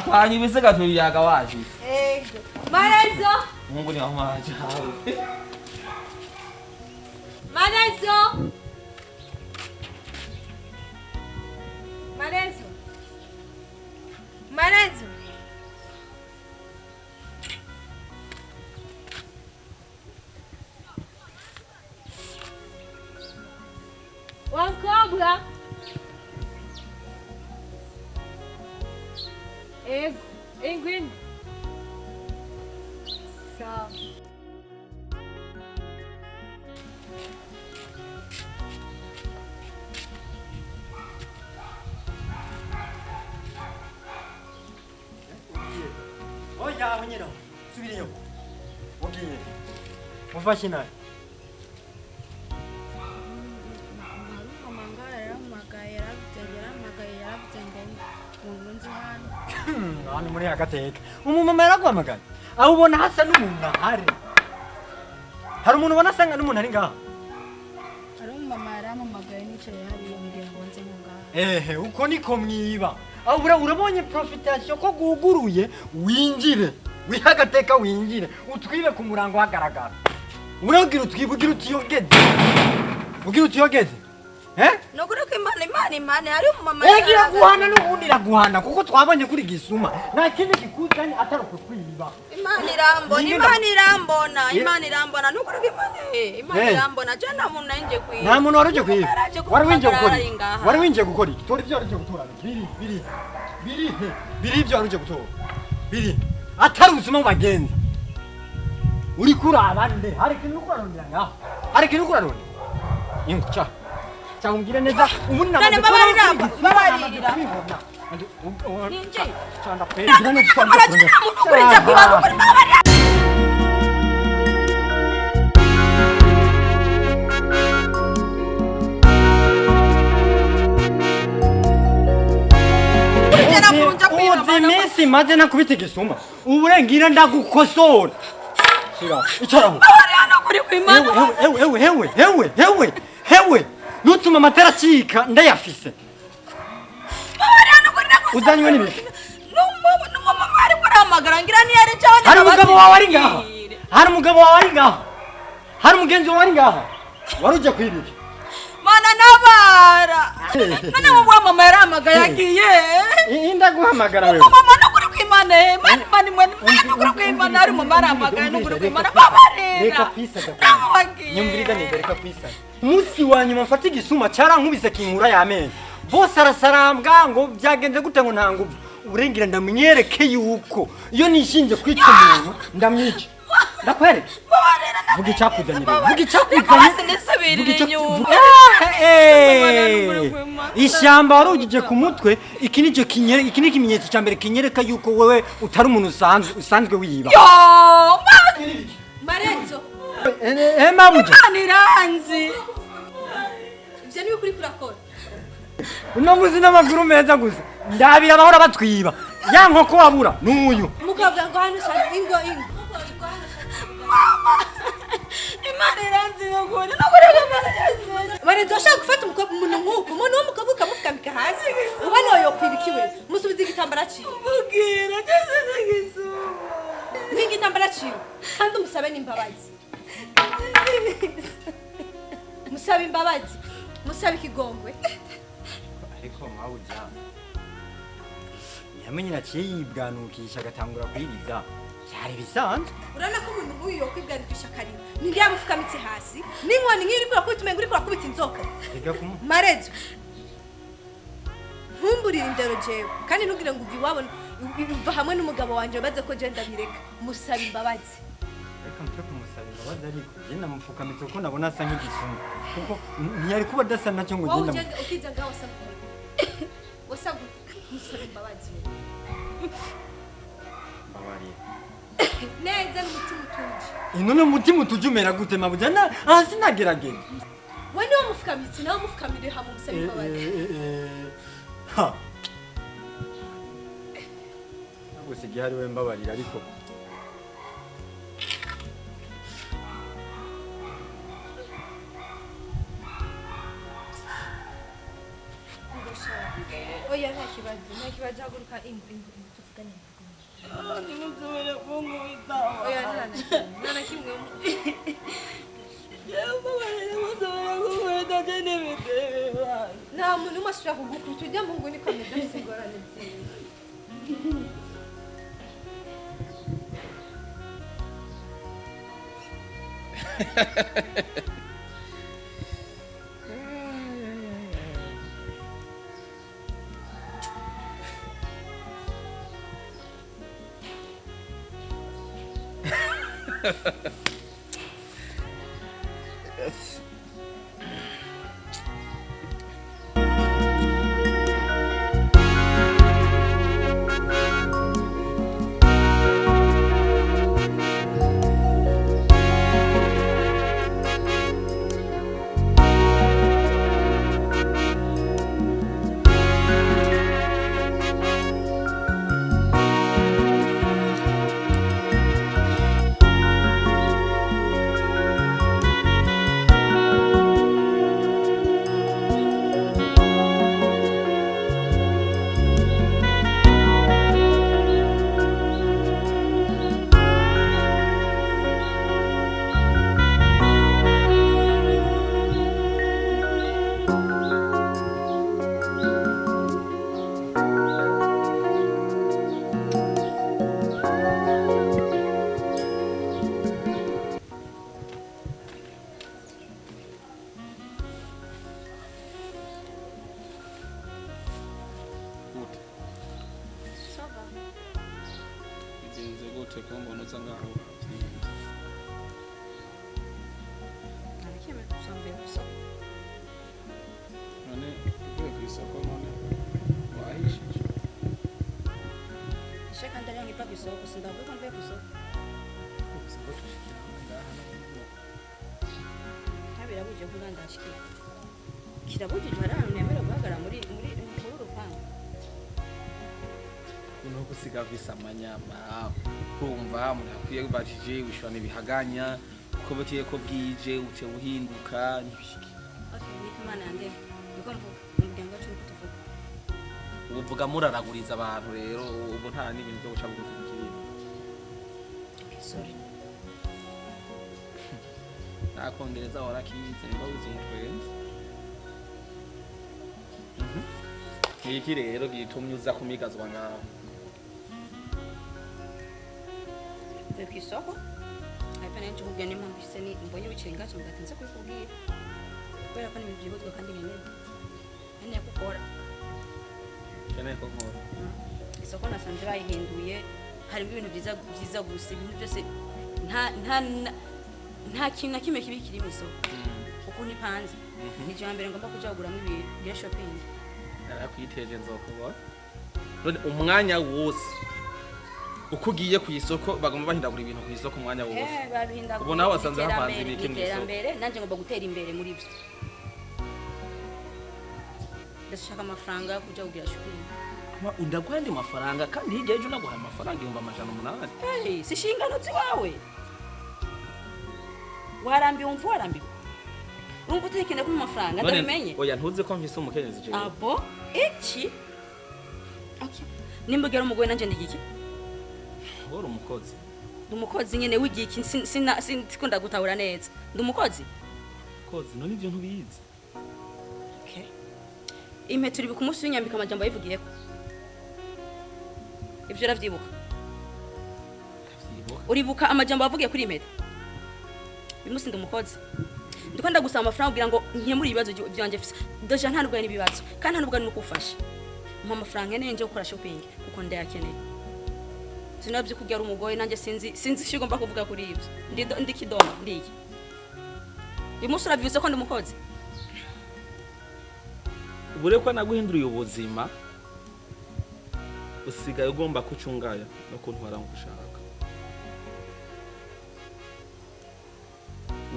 Kwa ibisiga tuyaga waje. Manezo. Mungu ni amazi. Manezo. Manezo. Manezo. Wankobwa. Engwin. Sawa. Oya nyina subiriyo. Ogiye. Mufashe nawe. Hano muri agateka umumama yaragwamagana aho ubona hasa n'umuntu ahari hari umuntu ubona asanga n'umuntu ari ngaha hari umumama yaramamagaye nicaye hari yongera ngo nze ngaha uko niko mwiba aho urabonye profitation ko guguruye winjire wihagateka winjire utwibe ku murango hagaragara uragira utwibugira utiyogeze Nokuri ko imana hari umumama yagira guhana n'ubundi raguhana kuko twabonye kuri gisuma nta kindi kikuzanye atari kutwiba Imana irambona nukuri ko imana irambona je nta muntu nanje kwiba nta muntu waruje kwiba wari winjiye gukora iki tori byo waruje gutora biri ibyo waruje gutora biri atari ubuzima bubagenza uri kuraba nde hari kintu kurarondera ngaho hari kintu kurarondera inguca Changire neza ubundi namaze babarira ninje cyanda pe none cyanda kurija kwiba babarira Mesi maze nakubita igisuma uburengira ndagukosora shira icara babarira kuri kwimana hewe nutuma amatara acika ndayafise uzanywe n'ibiki n'umumama ari kuramagara ngira ni yari cyabanye hari umugabo wawe ari ngaha hari umugenzi wawe ari ngaha waruje kwibiki mana nabara none mu mama yaramagaye yagiye indaguhamagara wewe mama nukuri kwimana mani nukuri kwimana ari mu maramagaye nukuri kwimana babarira reka kwisaga kwa nyumviriza neza reka kwisaga Musi wa nyuma mfata igisuma cyarankubise kinkura y'amenyo bose arasarambwa ngo byagenze gute ngo ntanguvu uburengira ndamwereke yuko iyo nishinje kwica umuntu ndamwica ndakwereka vuga icyakuzanye ishyamba warugije ku mutwe iki ni ikimenyetso cya mbere kinyereka yuko wewe utari umuntu usanzwe wiba Marenzo mabuja niranzi ivyo niwe kuri kurakora uno muzi n'amaguru meza gusa ndabira bahora batwiba ya nkoko wabura n'uyu mukabwa ngo hano sha ingo mama imana iranzi ngone Marenzo ashaka gufata umuntu nk'uko umuntu w'umukobwa ukamufukamika hasi ubona yo kwibikiwe musubiza igitambara ciwe mubwira cyose n'igisuba n'igitambara ciwe kandi umusabe n'imbabazi musabe imbabazi musabe ikigongwe ariko mawuja nyamenye naciye yibwanukisha agatangura kwiriza cyari bisanzwe urana ko umuntu nk'uyu yo kwibwanukisha karimo nindi yamufukamitse hasi n'inkoni nk'iri kuri akubita umenga uri kurakubita inzoka Marenzo ntumburire indero jewe kandi ntugire ngo uvi wabona uva hamwe n'umugabo wanje baze ko je ndabireka musabe imbabazi reka mfite kumusaba imbabazi ariko je namupfukamitse ko nabona asa nk'igisuma kuko ntiyari kuba dasa nacyo ngo genda ukiza ngaho wasagu musabe imbabazi mbabariye neza n'umutima utuje none umutima utuje umera gute mabuja aha sinagerageza we niwe mufukamitse nawe mufukamire hamwe musabe imbabazi ha nabose gihari we mbabarira ariko oya nta kibazo haguruka tuvugane nimuzubire kunkubita oya nana kimwe nta muntu umwe ashobora kugukubita ujya mu nguni ikomeza afite ingorane nziza Yes. kirabujije harahantu yemera guhagara muri rupangu no gusiga visa amanyama kumva umuntu akwiye bajije wishwana ibihaganya uko butiye ko bwije ute buhinduka nibishiki Imana yande niko mvuga umuryango wacu niko tuvuga uvuga muraraguriza abantu rero ubu nta n'ibintu byo guca bugufi bikiri sorry nakongereza warakize ngo uzumutwenze iki rero gitumye uza kumigazwa ngaho ku isoko ariko nanjye kubwira ni mpamvu ise ni mbonye wicenga cyo ngatinze kubikubwira kubera ko ni byihutwa kandi nkeneye gukora keneye ko nkora isoko nasanze bayihinduye harimo ibintu byiza gusa ibintu byose nta kintu na kimwe kibi kiri mu isoko kuko ni panze ni cyo mbere ngomba kujya kuguramo ibintu bya shopping arakwiteje nzokubona none umwanya wose uko ugiye ku isoko bagomba bahindagura ibintu ku isoko umwanya wose ubu nawe wasanze hapanze ibiki mu isoko nanjye ngomba gutera imbere muri byo ndashaka amafaranga kujya kugura shopping undagwa andi mafaranga kandi hirya y'ejo naguhaye amafaranga 800 si shingano ziwawe warambiwe umva warambiwe urumva utekene ku mafaranga ndabimenye oya ntuzi ko mvise umukenyezi je abo iki okay nimbugera umugore nanje ndigiki uri umukozi ndumukozi nyene wigiki sikunda gutahura neza ndumukozi kozi none ivyo ntubizi okay impeta uri bikumunsi w'inyambika amajambo yivugiyeko ivyo ravyibuka uribuka amajambo avugiye kuri impeta bimusi ndumukozi ndiko ndagusaba amafaranga kugira ngo nkemure ibibazo byanje fise doja ntanubwo n'ibibazo kandi ntanubwo ni ukufasha mpa amafaranga nje gukora shopping kuko ndayakeneye sinabyo kugira umugore nanjye sinzi cyo ngomba kuvuga kuri ibyo ndi kidoma ndiki bimusura byuse ko ndumukozi ubure ko naguhinduriye ubuzima usigaye ugomba kucungaya no kuntwara ngushaka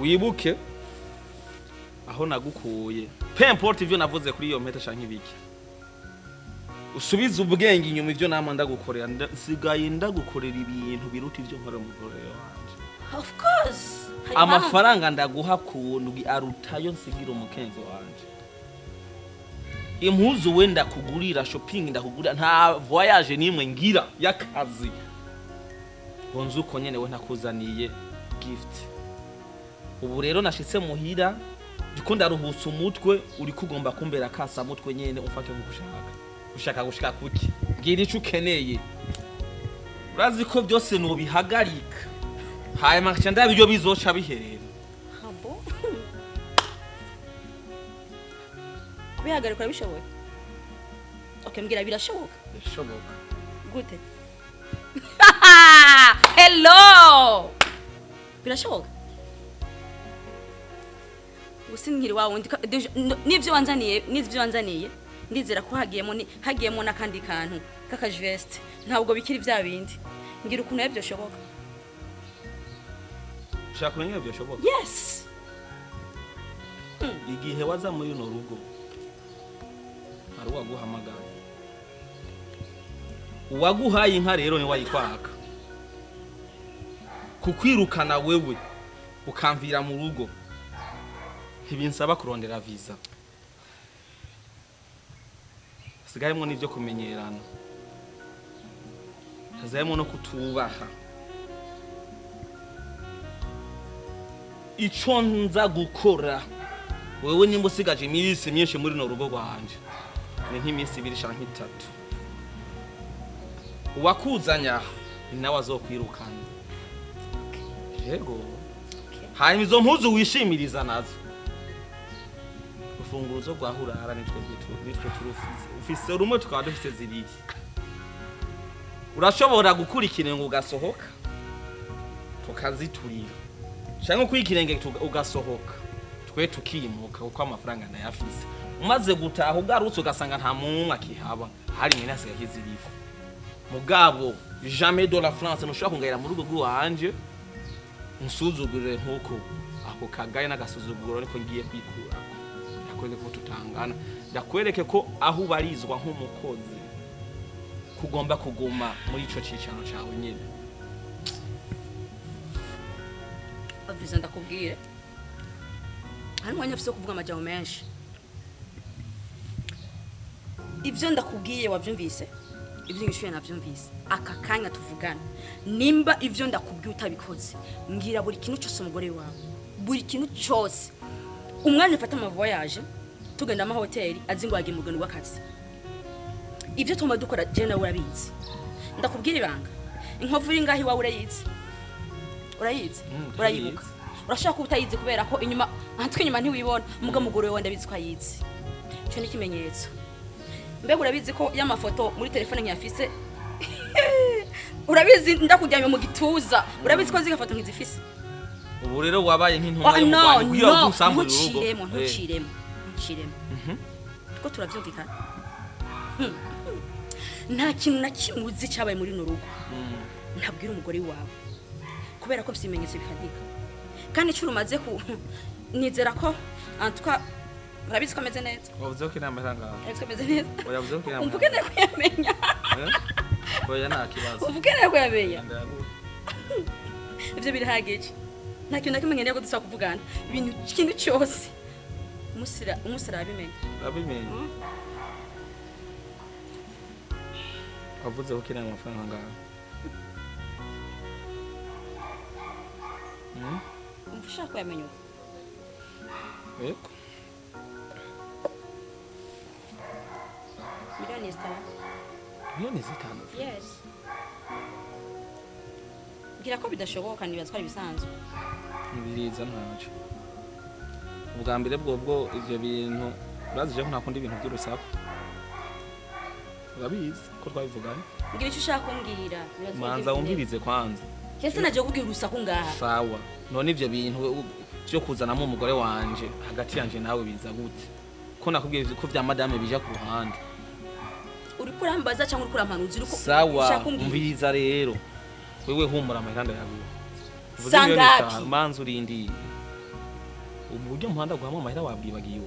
wibuke aho nagukuye peu importe ivyo navuze kuri iyo mpeta canke ibiki usubiza ubwenge inyuma ivyo nama ndagukorera sigaye ndagukorera ibintu biruta ivyo nkora umugore wanje of course amafaranga ndaguha kuntu arutayo nsigira umukenzi wanje impuzu wenda kugurira shopping ndakugurira nta voyage nimwe ngira y'akazi bonzo uko nyene we ntakuzaniye gift ubu rero nashitse muhira ndiko ndaruhutsa umutwe uri kugomba kumbera kasa mutwe nyene umfate mu gushaka gushika kuki ngira ico ukeneye urazi ko byose no bihagarika hanyuma nkaca ndabiryo bizoca biherera habo bihagarika bishoboye okay mbwira birashoboka bishoboka gute hello birashoboka usinkiri wawe nivyo wanzaniye ndizera ko hagiyemo nakandi kantu kakajvest ntabwo bikiri vya bindi ngira ukuntu yabyo shoboka ushaka kumenya byo shoboka yes igihe waza muri no rugo ari waguhamagara uwaguhaye inka rero ni wayikwaka kukwirukana wewe ukamvira mu rugo hibinsaba kurondera visa sigayemo nivyo kumenyerana hazayemo no kutubaha ico nza gukora wewe nimba usigaje iminsi myinshi muri no rugo rwanje ni nk'iminsi 2 canke 3 uwakuzanya ni nawe azokwirukana yego hanyuma izo mpuzu wishimiriza nazo ufunguzo rwahurara nitwe turufize ufise rumwe tukaba dufise zibiri urashobora gukurikira ngo ugasohoka tukaziturira cyangwa kwikirenge ugasohoka twe tukimuka uko amafaranga ndayafise umaze gutaha ugarutse ugasanga nta muntu akihaba hari menase yakiziriko mugabo jamais de la France nushaka kungayira mu rugo rwanje nsuzugurire nkuko ako kagaye n'agasuzuguro ariko ngiye kwikura ndakwereke ko tutangana ndakwereke ko aho ubarizwa nk'umukozi kugomba kuguma muri ico cicaro cawe nyene aviza ndakubwire hari mwanya afise kuvuga amajambo menshi ivyo ndakubwiye wavyumvise ivyo ngishuye navyumvise aka kanya tuvugana nimba ivyo ndakubwiye utabikoze ngira buri kintu cyose umugore wawe buri kintu cyose umwana ufata amavoyage tugenda ama hoteli azingwaje mu rugendo rw'akazi ivyo tuma dukora je nawe urabizi ndakubwira ibanga inkovu iri ngahi wawe urayizi urayibuka urashaka ko utayizi kubera ko inyuma antwe inyuma ntiwibona muga mugore wawe ndabizi ko ayizi cyo ni kimenyetso mbega urabizi ko y'amafoto muri telefone nkiyafise urabizi ndakujyanye mu gituza urabizi ko zigafoto nkizifise ubu rero wabaye nk'intumwa y'umugwanyi kugira ngo usambure urugo ntuciremo tuko turavyumvikana nta kintu na kimuzi cyabaye muri no rugo ntabwira umugore wawe kubera ko bisimenyetse bifadika kandi cyo rumaze ku nizera ko antwa urabizi ko ameze neza wavuze ko inama iranga ese ameze neza wavuze ko inama umvuge ne kuyamenya oya nta kibazo umvuge ne kuyamenya ivyo birahagije nta kintu nakimenye ko dusa kuvugana ibintu kintu cyose umusira abimenye wavuze ko kinama amafaranga ngaho umfasha kuyamenya yego Miliyoni zitanu. Yes. Ngira ko bidashoboka nibaza ko ari bisanzwe. Nibiriza ntaje. Ubwa mbere bwo ivyo bintu bazije ko ntakundi ibintu by'urusaku. Urabizi ko twabivuganye. Ngira icyo ushaka kumbwira. Manza umbirize kwanza. Kese naje kubwira urusaku ngaha. Sawa. None ivyo bintu byo kuzanamo umugore wanje hagati yanje nawe biza gute? Ko nakubwiye ko vya madame bija ku ruhande. Uri kurambaza cyangwa uri kurampanuza uri ko sawa umviriza rero wewe humura amahanda yawe sangaki manzi urindi ubu buryo muhanda guhamwa amahera wabwibagiye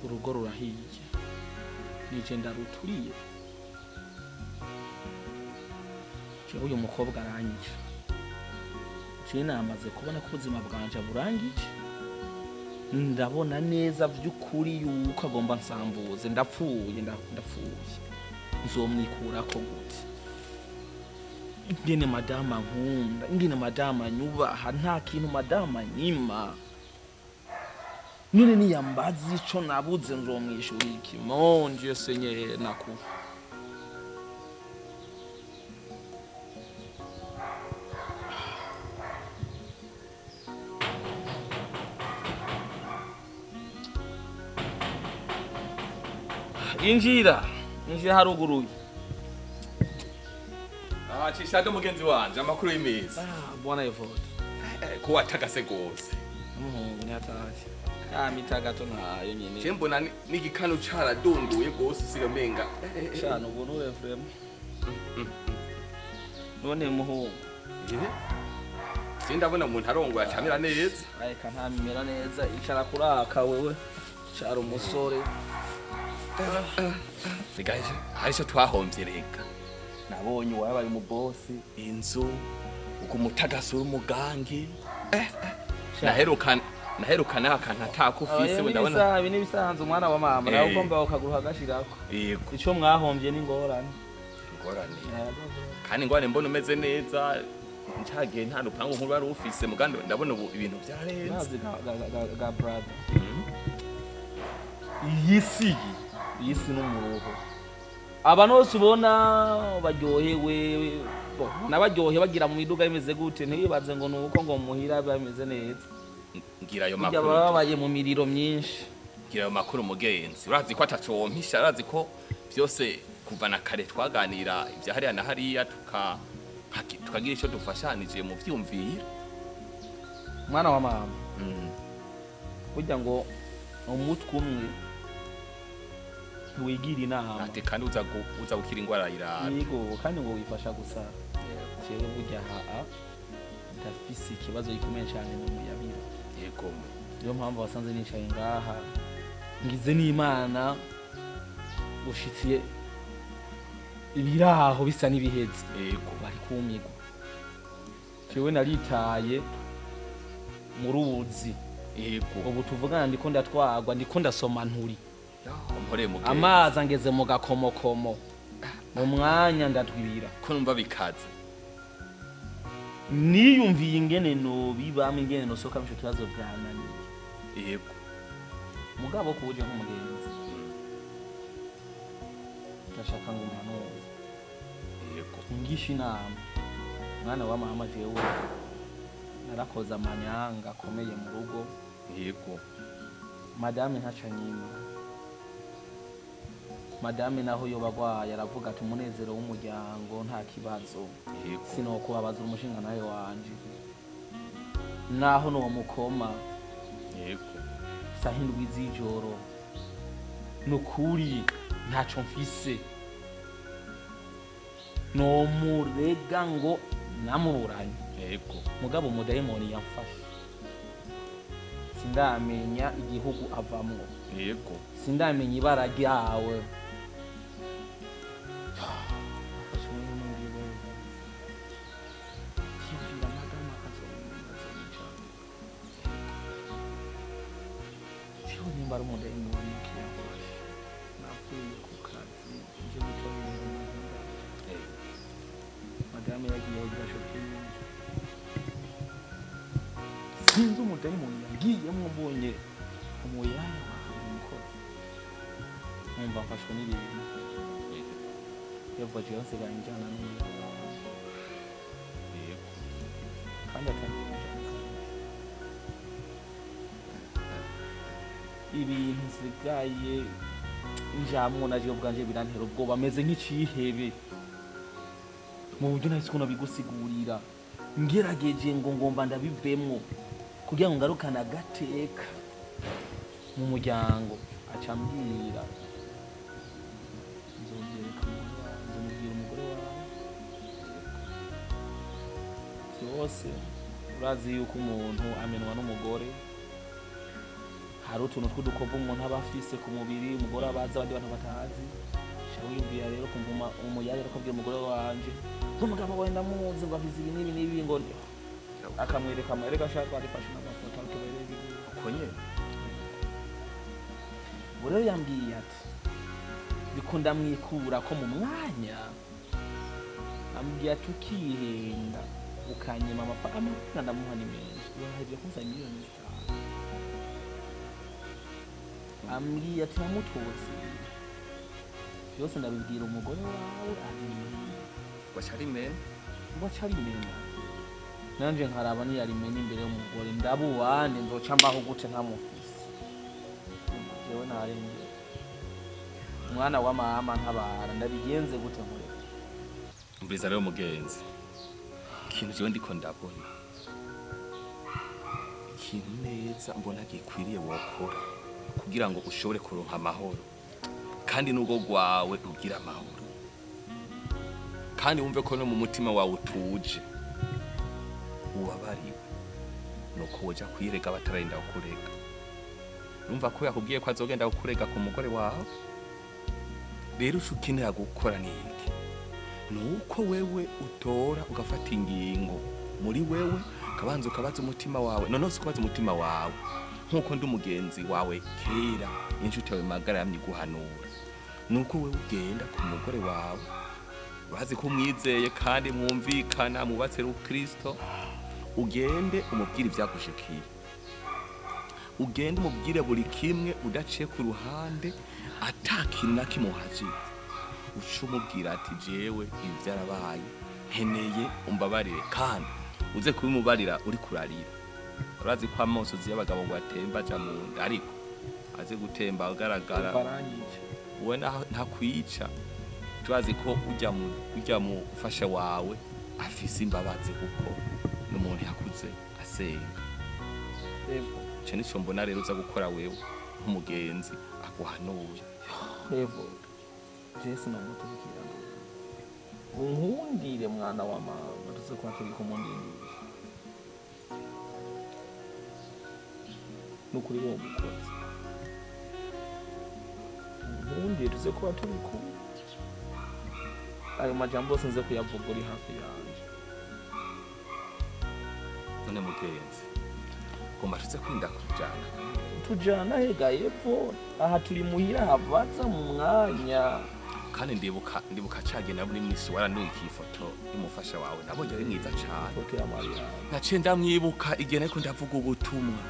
urugo rurahiye nije ndaruturiye cyo uyu mukobwa aranyije je namaze kubona ko ubuzima bwanje burangije ndabona neza vy'ukuri yuko agomba nsambuze ndapfuye nzomwikurako gute ingene madama nkunda ingene madama nyubaha nta kintu madama nyima none niyambaza ico nabuze nzomwishura iki mon Dieu Seigneur naku injira haruguruye Cisha ndo mugenzi wanje amakuru y'imezi bwana Evode ko watagase gose umuhungu nyataje mitagato nayo nyene je mbona n'igikano caradunduye gose siyomenga shano ubona ure frame none muhungu sindabona umuntu arongo yacamira neza areka ntamimera neza icara kuraka wewe cara umusore sigaje arisho twahomvye reka nabonye wabaye umubosi inzu uko mutagasura umugangi naherukana akantu atakufise ndabona ibi nibisanzwe umwana wa mama nawe ugomba ukagura hagashirako yego ico mwahombye n'ingorane kandi ngwane mbona umeze neza ncagiye nta rupangu nkuru bari ufise mugandi ndabona ibintu vyarenze ga brother iyi si n'umuruho abantu bose ubona baryohewe n'abaryohe bagira mu miduga imeze gute ntibibaze ngo nuko ngo muhira bameze neza ngira ayo makuru babaye mu miriro myinshi ngira ayo makuru mugenzi urazi ko atacompisha urazi ko byose kuva na kare twaganira ibya hariya na hariya tukagira icyo dufashanije mu vyumvira mwana wa mama burya ngo umutwe umwe wigira inama ati kandi uza gukira ingwara irara yego kandi ngo wifasha gusa cyewe burya ndafise ikibazo gikomeye cyane mu muyabira yego niyo mpamvu wasanze nicaye ngaha ngize n'Imana ushitsiye ibiraho bisa n'ibiheze yego bari kumigwa cyewe naritaye mu ruzi yego ubu tuvugana ndiko ndatwagwa ndiko ndasoma nturi amazi angeze mu gakomokomo mu mwanya ndadwira ko numva bikaze niyumviye ingene no bibamo ingene no soka msho kibazo byananiye yego mugabo kuje nk'umugenzi ndashaka ngo umwana yego ngisha inama mwana wa mama jewe narakoza amanyanga akomeye mu rugo yego madame ntacanyima madame naho yo bagwaye aravuga ati umunezero w'umuryango nta kibazo sino kubabaza umushinga nawe wanje naho no mukoma yego sahindwi z'ijoro nukuri ntaco mfise no murega ngo namuburanye yego mugabo umudayimoni yamfashe sindamenya igihugu avamwo yego sindamenya ibara ryawe Baru muda ini wanita yang kuat, nafu kukazi, jadi cari yang madame lagi ya udah shopping. Sinzu muda ini wangi yang ngomongnya, umuyaya umugore. Umva fashion ini, ya baju yang segala jalan ini. Kanda kanda. Ibintu nsigaye njamwo naje ubwanje birantera ubwoba ameze nk'icihebe mu buryo nahise kuno bigusigurira ngerageje ngo ngomba ndabivemwo kugira ngo ngarukana gateka mu muryango acambwira nzomubwira umugore wawe byose urazi yuko umuntu amenwa n'umugore hari utuntu tw'udukovu umuntu aba afise ku mubiri umugore abaza abandi bantu batazi shawiyumvira rero kumva umuyaya ariko abwira umugore wanje nk'umugabo wawe ndamuzi ngo afize ibi n'ibi n'ibi ngo akamwereka amarega ashaka arifashe n'amafoto atubereye uko nyene bure yambwiye ati bikunda mwikura ko mu mwanya ambwiye ati ukihenda ukanyema amafaranga ndamuha ni menshi waje kunsa miliyoni 5 ambwiye ati namutozi byose ndabibwira umugore wawe wacari mena nanje nkaraba ni yari mena imbere y'umugore ndabuwande nzoca mbaho gute ntamufise jewe narenge umwana wa mama ntabara ndabigenze gute nkore umviriza rero mugenzi ikintu jewe ndiko ndabona ikintu neza mbona gikwiriye wokora kugira ngo ushobore kuronka amahoro kandi n'ugo rwawe rugira amahoro kandi wumve ko no mu mutima wawe utuje ubabariwe nuko woja kwirega batararinda kukurega urumva ko yakubwiye ko azogenda kukurega ku mugore wawe rero ukeneye gukora niki nuko wewe utora ugafata ingingo muri wewe kabanza ukabaza umutima wawe none ukabaza umutima wawe nkuko ndi umugenzi wawe kera inshuti yawe magara yamye guhanura nuko wewe ugenda ku mugore wawe urazi ko umwizeye kandi mwumvikana mubatse Kristo ugende umubwire ivyagushikiye ugende umubwire buri kimwe udaciye ku ruhande atakintu na kimuhaje uca umubwira ati jewe ivyarabaye nkeneye umbabarire kandi uze kubimubarira uri kurarira urazi ko amosozi y'abagabo ngo atemba aja mu nda ariko aze gutemba agaragara wowe ntakwica turazi ko ujya mu ufasha wawe afise imbabazi kuko n'umuntu yakuze asenga Evo cyo nico mbona rero uza gukora wewe nk'umugenzi aguhanuye Evo Jesi na moto bikira nkundire mwana wa mama tuze kwa turi kumundindira nukuri wo mukozi nkundire tuze kwa turi kumwe ayo majambo sinze kuyavuga uri hafi yanje none mugenzi kumashize kwinda tujana hega yepfo aha turi muhira havaza mu mwanya kandi ndibuka cagenda muri misi waranuye ifoto y'umufasha wawe nabonye ari mwiza cyane foto ya Maria naciye ndamwibuka igene ko ndavuga ubutumwa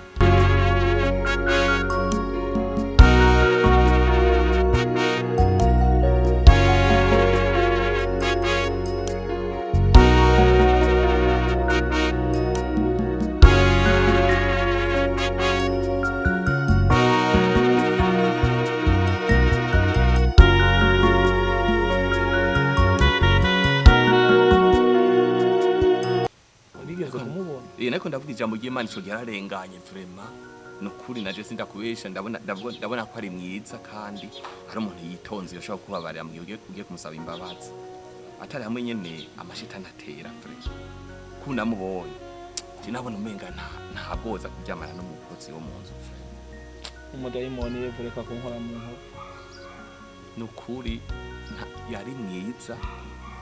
nako ndavuga ijambo ry'Imana ico ryararenganye vraiment nukuri naje sindakubesha ndabona ko ari mwiza kandi ari umuntu yitonze yoshobora kubabarira mu gihe ugiye kumusaba imbabazi atari hamwe nyene amashitani atera vraiment kunamubonye je nabona umenga ntaboza kuryamana n'umukozi wo mu nzu umudayimoni yevureka ko nkora mu nko nukuri yari mwiza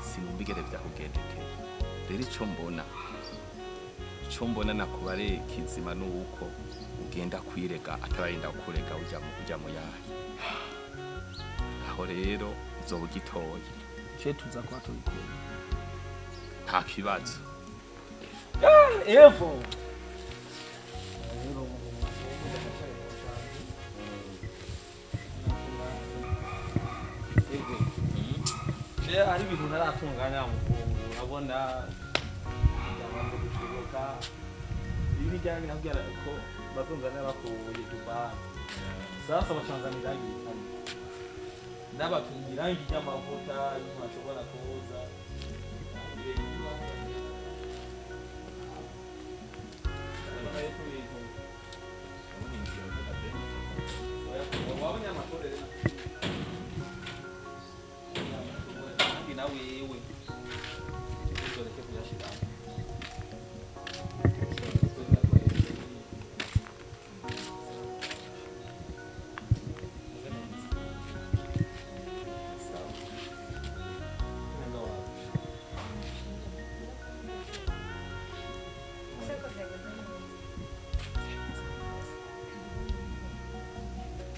sinumbigere vyakugendekeye rero ico mbona nakubare kizima nuko ugenda kwirega atararinda kurega ujya mu yahe aho rero uzoba gitoye je tuza kwa tubikora nta kibazo Evo je ari ibintu naratunganya mu kungu urabona ibi bijyanye nabwira ko bazunzana bakuye Dubai sasa bachanzanira irangi ndabatumira irangi ry'amavuta ntashobora kuza wabonye amatorero nawe wewe uzoreke kuyashira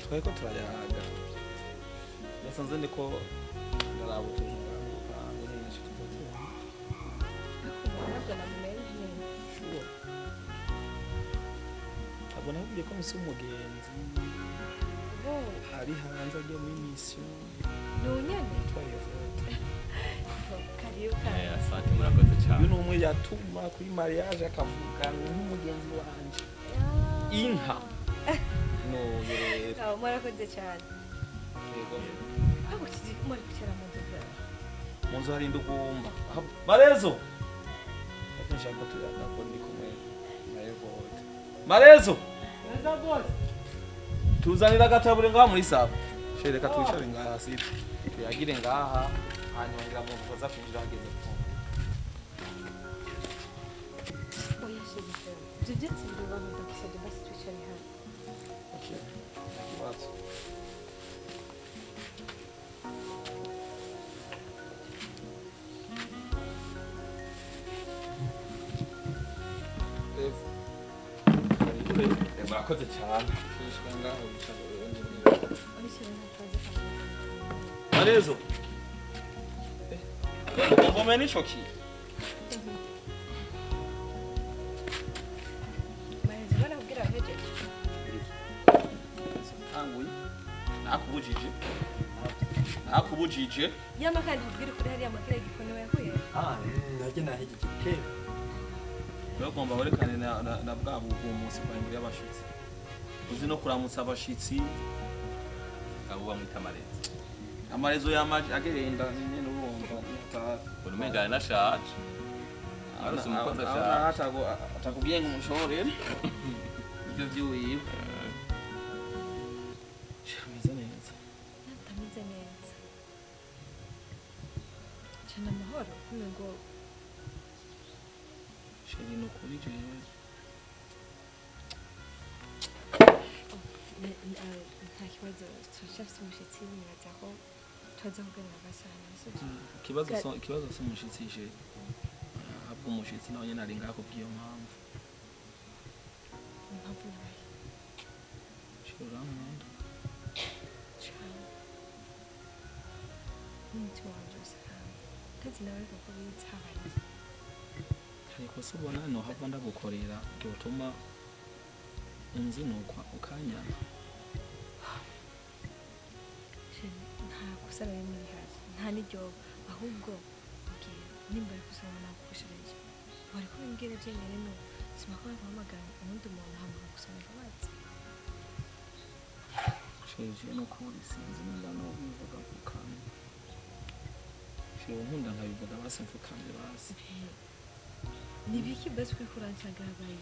twari ko turayaga yasanze ndiko ndaraba utuntu kandi nyinshi tuzotuha ntabwo namumenye shuwa ntabwo nabwiye ko misi umugenzi ari hanze agiye muri mission nunyene twayevote kariuka asante murakoze cyane uyu ni umwe yatuma kuri mariage akavugana n'umugenzi wanje inka no rero murakoze cyane yego aho kiri muri kwicara mu nzu bwawe mu nzu hari indugumba marezo nshaka tuyaga ko ndi kumwe na Evote marezo neza boss tuzanira agatabure ngaha muri saba shereka twicare ngaha site tuyagire ngaha hanyuma ngira mu baza kwinjira hageze ku oya shegise ibyo byatsi bibaho ndagusabye basi twicare hano okay kibazo murakoze cyane twishwe ngaho bicara urundi abishyira ntakoze kamwe marezo ngombe nico ki maze barakubwira heje tanguye nakubujije yama kandi ubwire kuri hariya makira igikoni wayakuye najye nahigike bagomba barekane na bwa buvumunsi kwa imbere y'abashitsi uzi no kuramutsa abashitsi abo bamwita amarezo amarezo y'amaji agenda nyene urumva buri mengana nashaje arose umukozi ashaje atakubwiye ngo umushorere ibyo byuwiwe meze neza ndameze neza cyane amahoro ngo sheri no kuri jewe nta kibazo turashafite umushyitsi nibaza ko tuza kuganira gasana ikibazo cy'umushitsi je ahubwo umushitsi nawe nyene ari ngako bw'iyo mpamvu impamvu nabaye shora nkunda cyane n'umutima wanjye wose kandi kazi nawe ariko ko bizi habaye ariko se ubona no hava ndagukorera byotuma unzinukwa ukanyana nta kosa na rimwe rihari nta n'iryobo ahubwo ubwira nimba ari kusaba nakukushereje wari kubimbwira byenyine no sima ko bahamagara ubundi umuntu hama gusaba imbabazi sheje no kuri sinzi nimba no bivuga kukamye shewe nkunda nkabivuga basi mfukamye basi nibiki basi kuri kuranshaka habaye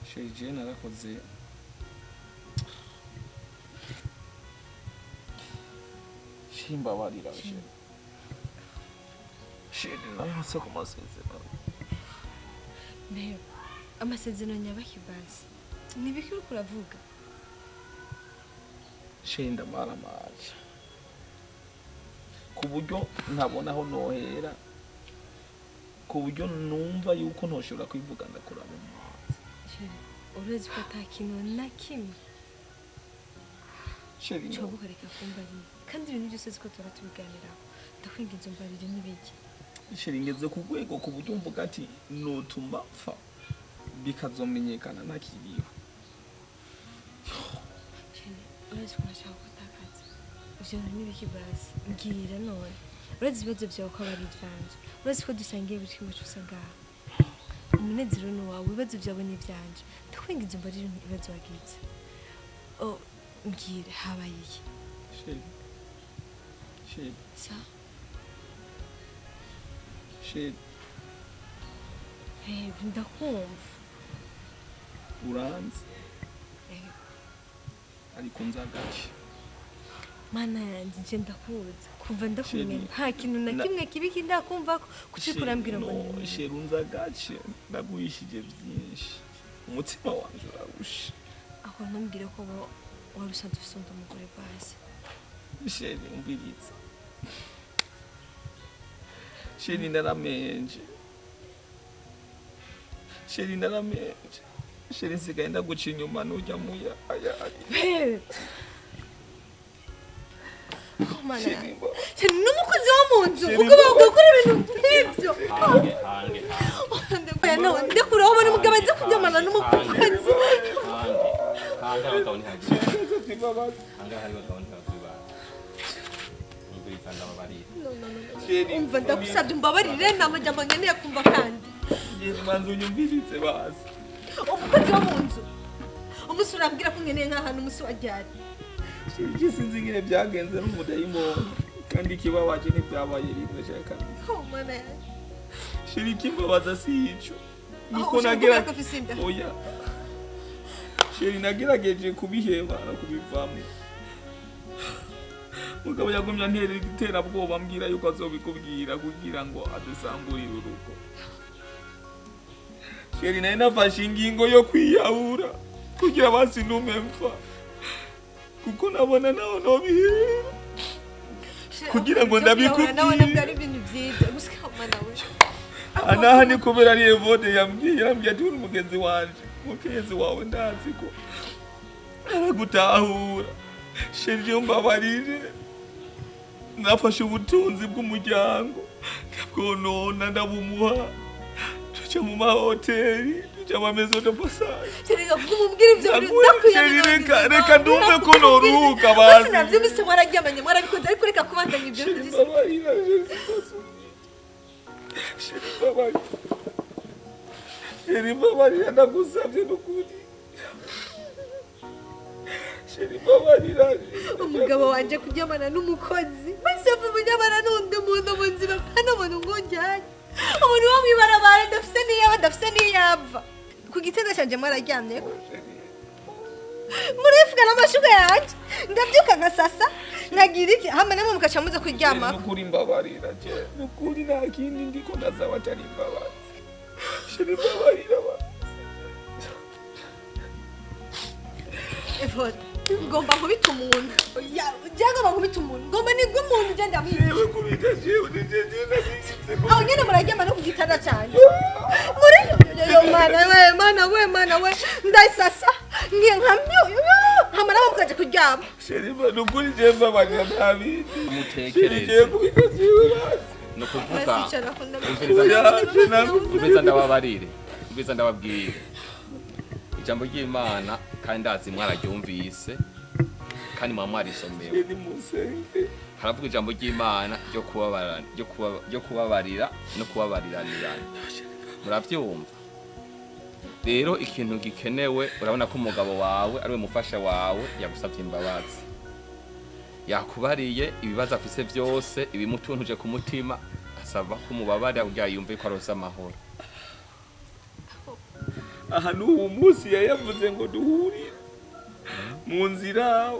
sheje narakoze shimbabarira sheje nayose ku masezerano mbere amasezerano nyabaki basi nibiki uri kuravuga shenda maramaje ku buryo ntabona aho nohera ku buryo numva yuko ntoshobora kwivuga ndakuraba urezi ko ata kintu na kimwe sheri no cyo gukoreka kumbarira kandi ibintu byose ziko tura tubiganiraho ndakwinginze mbarire n'ibiki sheri ngeze ku rwego ku buryo mvuga ati notuma pfa bikazomenyekana nakiriho urezi ko nashaka gutakaza ivyo n'ibiki basi mbwira none urezi ibibazo vyawe ko abari ivyanje urezi ko dusangiye buri kimwe cyose ngaha umunezero ni wawe ibibazo vyawe ni ivyanje ndakwinginze mbarire ibibazo wagize mbwira habaye iki sheri sa sheri ndakumva uranzi ariko nzagace mana yanjye nje ndakuza kuva ndakumenya nta kintu na kimwe kibiki ndakumva ko kuki kurambwira ngo ni sheri unzagace ndaguhishije byinshi umutima wanje urarusha aho ntumbwire ko warusha dufite umugore basi sheri umvirize sheri naramenje sheri naramenje sheri nsigaye ndaguca inyuma nujya muya aya Sheri n'umukozi wo mu nzu ugomba gukora ibintu nk'ibyo ndekuraho bari mugabo azi kuryamana n'umukozi umva ndagusabye umbabarire nta majambo nkeneye kumva kandi manzi unyumviritse bazi umukozi wo mu nzu umunsi urambwira ko nkeneye nk'ahantu umunsi wajyari sinzi ingene byagenze n'umudayimoni kandi ikibabaje ntibyabaye rimwe shaka shiri kimbabaza si ico nuko oya shiri nagerageje kubiheba no kubivamo mugabo yagumya ntera iterabwoba ambwira yuko azobikubwira kugira ngo adusamburire urugo shiri naye nafashe ingingo yo kwiyahura kugira basi ntume mfa kuko nabona naho nobihera kugira ngo ndabikubwire nabona byari ibintu byiza gusikama nawe anaha ni kubera ari evode yambwiye ati uri umugenzi wanje mukenzi wawe ndazi ko aragutahura sheri umbabarire nafashe ubutunzi bw'umuryango ndabwonona ndabumuha tuja mu mahoteli tuja mu maison de passage Sheri kumubwira ibyo ndakwiye reka ndumve ko noruhuka bazi sinavyumvise mwararyamanye mwarabikunze ariko reka kubandanya ibyo Sheri mbabarira ndagusabye n'ukuri Sheri mbabarira umugabo wanje kuryamana n'umukozi bose kuryamana n'undi muntu mu nzira kandi umuntu ngujyanye umuntu wo mwibarabara ndafise n'iyava ku gitanda canje mwararyamyeko murifuka n'amashuka yanje ndabyuka nkasasa nkagira iki hama namwe mukaca muze kuryama n'ukuri mbabarira je n'ukuri nta kindi ndiko ndazaba atari imbabazi Sheri mbabarira Evode ngomba kubita umuntu ngomba kubita umuntu ngomba nibwo umuntu ugenda yewe kubita jewe nije aho nyine muraryama no ku gitanda cyane muri mana we ndayisasa ngiye nkamyo hama nabo mukaje kuryama Sheri n'ukuri je mbabarira ntabindi mutekereze kubita jewe bazi no kuvuga umviriza ndababwire ijambo ry'Imana kandi ndazi mwararyumvise kandi mwarisomeye haravuga ijambo ry'Imana ryo kubabarira no kubabariranirana muravyumva rero ikintu gikenewe urabona ko umugabo wawe ari we mufasha wawe yagusabye imbabazi yakubariye ibibazo afise byose ibimutuntuje ku mutima asaba ko umubabarira kugira yumve ko aroza amahoro aha n'uwo munsi yayavuze ngo duhurire mu nzira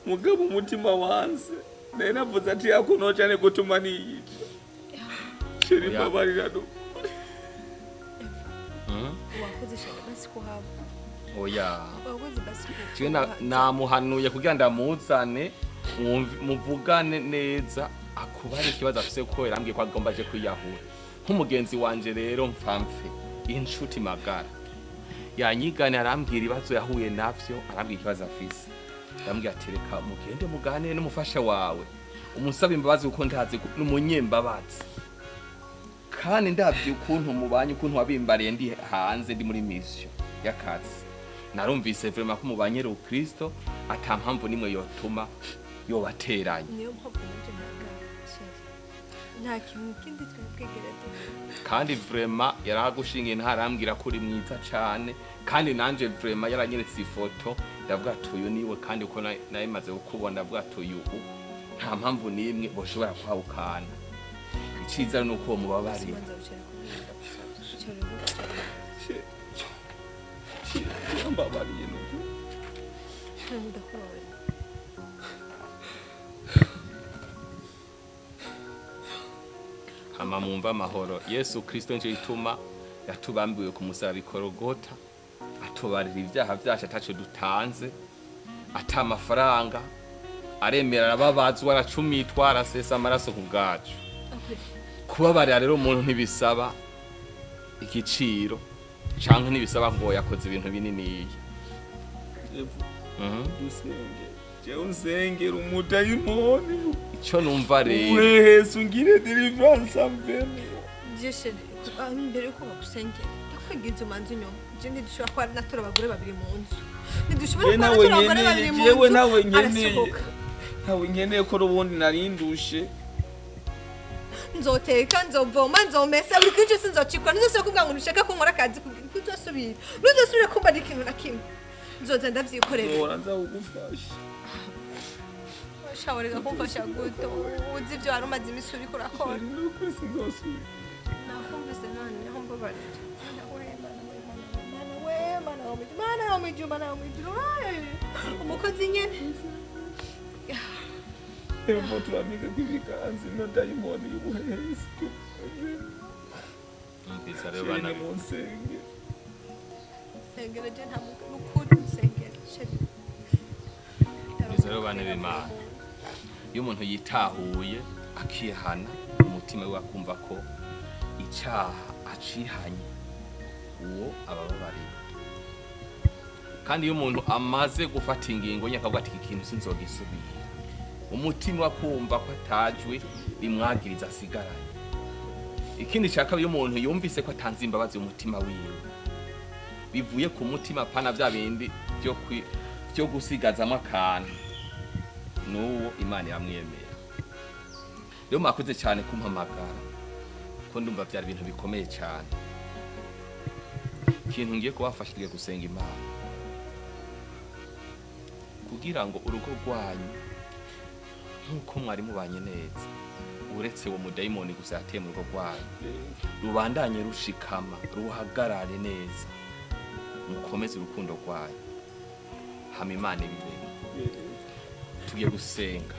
mugabo umutima wanze naye navuze ati yakuno cyane gutuma niyica Sheri mbabarira wakoze shaka basi kuhaba oya wakoze basi cyo namuhanuye kugira ndamuzane muvugane neza akubare ikibazo afise ko yarambwiye ko agomba aje kwiyahura nk'umugenzi wanje rero mpfamfe inshuti magara yanyigane arambwira ibibazo yahuye navyo arambwira ikibazo afise arambwira ati reka mugende mugane n'umufasha wawe umusaba imbabazi uko ndazi n'umunyembabazi kandi ndavye ukuntu mubanye ukuntu wabimbariye ndi hanze ndi muri mission y'akazi narumvise vraiment ko mubanye ru Kristo atampamvu nimwe yotuma yobateranye niyo mpamvu nje nta kintu kindi twebwegereye kandi vraiment yaragushinga intarambwira ko uri mwiza cyane kandi nanje vraiment yaranyeretse ifoto ndavuga tuyu niwe kandi uko nayimaze gukubona ndavuga tuyu nta mpamvu nimwe boshobora kwahukana iciza nuko mubabari mbabariye nuko hama mumva amahoro Yesu Kristo nje ituma yatubambiwe ku musaraba ikorogota atubarira ibyaha byacu ataco dutanze ata amafaranga aremera ababazwa aracumitwa arasesa amaraso ku bwacu kubabarira rero umuntu ntibisaba igiciro canke ntibisaba ngo yakoze ibintu binini. Dusenge. Je usengera umudayimoni. Ico numva rero. Yesu ngire deliverance amvene. Jeshe mbere ko bagusengera. Ndakwigize umanzi nyuma. Je ntidushobora kwa natora abagore babiri mu nzu. Ntidushobora kwa natora abagore babiri mu nzu. Yewe nawe nkeneye. Nawe nkeneye ko rubundi narindushe. Nzoteka nzovoma nzomesa buri kintu cyose nzocikora nzose kuvuga ngo nishaka ko nkora akazi ntuzosubire kumva ikintu na kimwe nzoza ndavyikorera oranza ugufasha shawarega kumfasha gute uzi ibyo wari umaze imisi uriko urakora nakumvise none aho mbabarira mana umukozi nyene Tempo tuamiga kivikanzi no daimoni y'ubuhezi. Mpisa rero bana monsenge. Sengera je nta mukuru sengera. Mpisa rero bana b'Imana. Iyo umuntu yitahuye akihana umutima we akumva ko icyaha acihanye uwo ababariye. Kandi iyo umuntu amaze gufata ingingo nyakavuga ati ikintu sinzogisubira. Umutima wakumva ko atajwe bimwagiriza asigaranye. Ikindi cyaka iyo umuntu yumvise ko atanze imbabazi umutima wiwe bivuye ku mutima pana bya bindi byo gusigazamo akantu n'uwo Imana yamwemera. Rero makuze cyane kumpamagara ko ndumva byari ibintu bikomeye cyane. Ikintu ngiye kubafashije gusenga Imana kugira ngo urugo rwanyu nkuko mwari mubanye neza uretse uwo mudayimoni gusa yateye mu rugo rwayo rubandanye rushikama ruhagarare neza mukomeze urukundo rwayo hama Imana ibibere. Tugiye gusenga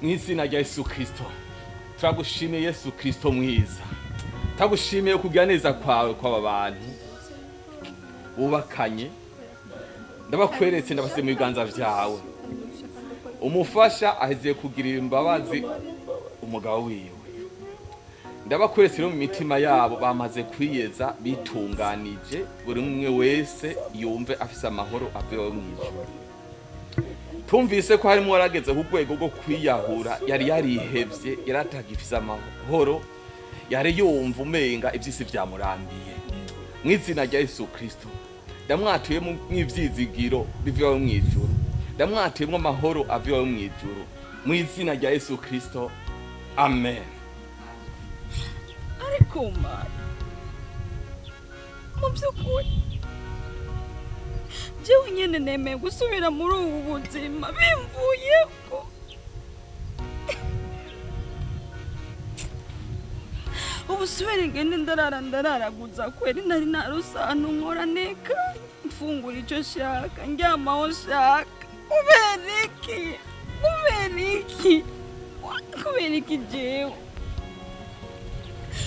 mw'izina rya Yesu Kristo. Turagushimiye Yesu Kristo mwiza, tagushimiye kugira neza kwawe kw'aba bantu ubakanye. Ndabakweretse ndabase mu biganza vyawe. Umufasha aheze kugirira imbabazi umugabo wiwe. Ndabakweretse rero mu mitima yabo bamaze kwiyeza bitunganije buri umwe wese yumve afise amahoro avewe mw'ijuru. Tumvise ko harimo warageze ku rwego rwo kwiyahura yari yarihevye yaratagifise amahoro yari yumva umenga ivyisi vyamurambiye. Mw'izina rya Yesu Kristo ndamwatuye mu ivyizigiro bivewe mw'ijuru, ndamwatuyemo amahoro avewe mw'ijuru mu izina rya Yesu Kristo, amen. Ariko Mana mu by'ukuri jewe nyene nemeye gusubira muri ubu buzima bimvuyeko. Ubusubire ngende ndararaguza kweri nari narusano nkora neka mfungura icyo shaka ndyamaho shaka. Kubera iki jewe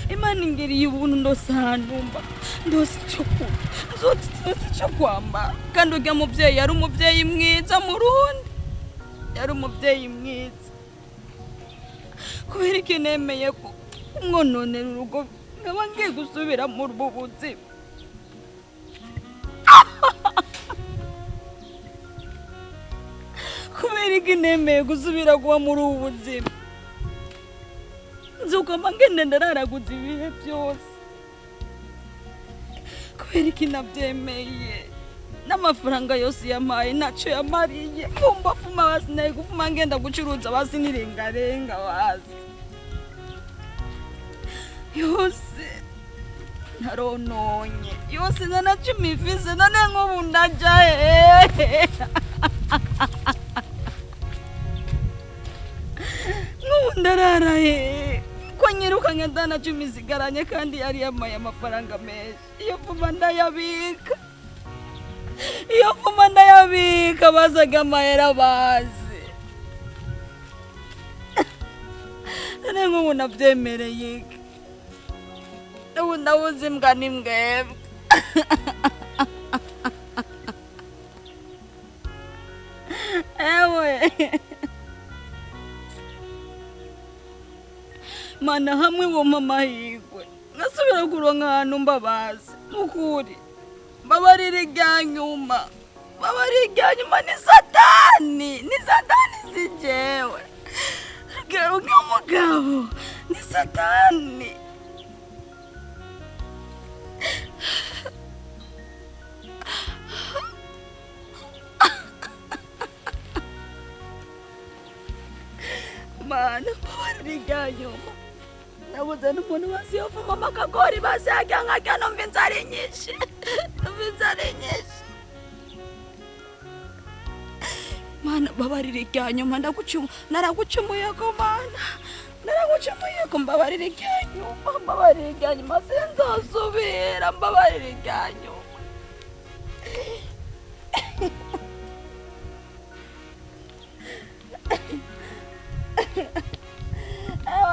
Imana ingeriye ubuntu ndosanumba ndose icyo kurya ndose icyo kwambara. Kandi urya muvyeyi yari umuvyeyi mwiza mu Rundi, yari umuvyeyi mwiza. Kubera iki nemeye ko mwononera urugo nkaba ngiye gusubira muri ubu buzima. Kubera iki nemeye gusubira kuba muri ubu buzima nzogomba ngende ndararaguza ibihe byose. Kubera iki nabyemeye n'amafaranga yose yampaye ntacyo yamariye. Kumva fuma basinaye gufuma ngenda gucuruza basi nirengarenga bazi yose narononye yose nanacumivise none nk'ubu ndaja hehe. Nk'ubu ndarara hehe ko nyirukanye ndanacumisigaranye kandi yari yamaye amafaranga menshi. Iyo vuma ndayabika bazaga amahera bazi. None nk'ubu nabyemereye iki? Ubu ndabuze imbwa n'imbwebwe. mana hamwe wompa amahirwe ngasubira kuronka ahantu mbabazi nukuri mbabarira irya nyuma ni satani si jewe umugabo ni satani mana mbabarira irya nyuma nabuze n'umuntu wese yovuma amakagori basyaga nkajya numva inzara inyishe mana mbabarira irya nyuma naragucumuye ko mana naragucumuye ko mbabarira irya nyuma sinzosubira mbabarira irya nyuma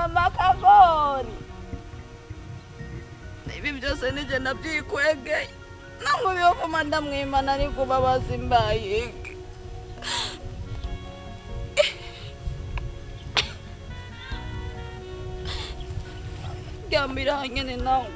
amakagori ibi byose nije nabyikwegeye namwe biyovuma ndamwimana ari kubabaza imbayike Gambira nyene nawe